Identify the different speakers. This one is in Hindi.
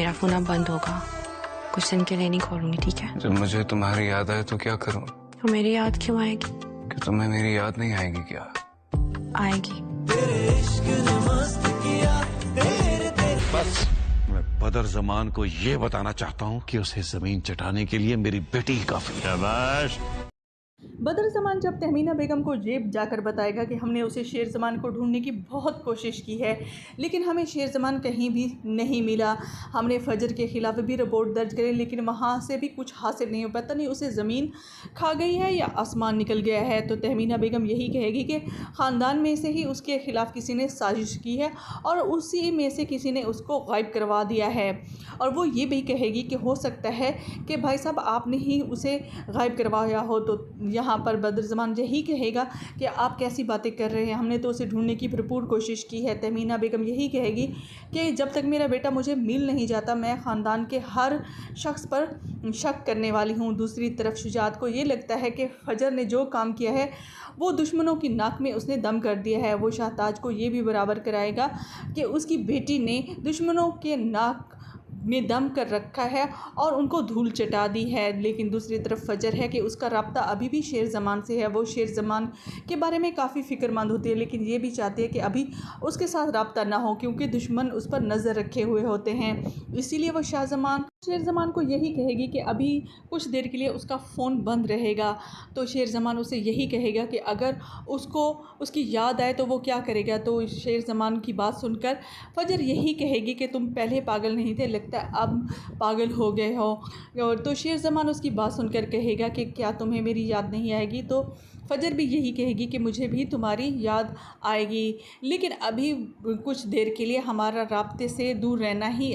Speaker 1: मेरा फोन अब बंद होगा, कुछ दिन के लिए नहीं खोलूंगी, ठीक है?
Speaker 2: जब मुझे तुम्हारी याद आए तो क्या करूं?
Speaker 1: तो मेरी याद क्यों आएगी?
Speaker 2: कि तुम्हें मेरी याद नहीं आएगी क्या?
Speaker 1: आएगी।
Speaker 3: बस मैं बदर जमान को ये बताना चाहता हूँ कि उसे जमीन चटाने के लिए मेरी बेटी ही काफी है। शाबाश।
Speaker 4: बदर ज़मान जब तहमीना बेगम को जेब जाकर बताएगा कि हमने उसे शेर ज़मान को ढूंढने की बहुत कोशिश की है, लेकिन हमें शेर ज़मान कहीं भी नहीं मिला। हमने फजर के ख़िलाफ़ भी रिपोर्ट दर्ज करी, लेकिन वहाँ से भी कुछ हासिल नहीं हो पाता। नहीं उसे ज़मीन खा गई है या आसमान निकल गया है। तो तहमीना बेगम यही कहेगी कि ख़ानदान में से ही उसके ख़िलाफ़ किसी ने साजिश की है और उसी में से किसी ने उसको गायब करवा दिया है। और वो ये भी कहेगी कि हो सकता है कि भाई साहब आपने ही उसे गायब करवाया हो। तो यहाँ पर बदर ज़मान यही कहेगा कि आप कैसी बातें कर रहे हैं, हमने तो उसे ढूंढने की भरपूर कोशिश की है। तहमीना बेगम यही कहेगी कि जब तक मेरा बेटा मुझे मिल नहीं जाता मैं ख़ानदान के हर शख्स पर शक करने वाली हूँ। दूसरी तरफ शुजात को ये लगता है कि फजर ने जो काम किया है वो दुश्मनों की नाक में उसने दम कर दिया है। वो शाहताज को ये भी बराबर कराएगा कि उसकी बेटी ने दुश्मनों के नाक में दम कर रखा है और उनको धूल चटा दी है। लेकिन दूसरी तरफ फजर है कि उसका रब्ता अभी भी शेर ज़मान से है। वो शेर ज़मान के बारे में काफ़ी फ़िक्रमंद होती है, लेकिन ये भी चाहती है कि अभी उसके साथ रब्ता ना हो क्योंकि दुश्मन उस पर नज़र रखे हुए होते हैं। इसीलिए वो शेर ज़मान को यही कहेगी कि अभी कुछ देर के लिए उसका फ़ोन बंद रहेगा। तो शेर ज़मान उसे यही कहेगा कि अगर उसको उसकी याद आए तो वो क्या करेगा। तो शेर ज़मान की बात सुनकर फजर यही कहेगी कि तुम पहले पागल नहीं थे, लगता है अब पागल हो गए हो। और तो शेर ज़मान उसकी बात सुनकर कहेगा कि क्या तुम्हें मेरी याद नहीं आएगी। तो फजर भी यही कहेगी कि मुझे भी तुम्हारी याद आएगी, लेकिन अभी कुछ देर के लिए हमारा राब्ते से दूर रहना ही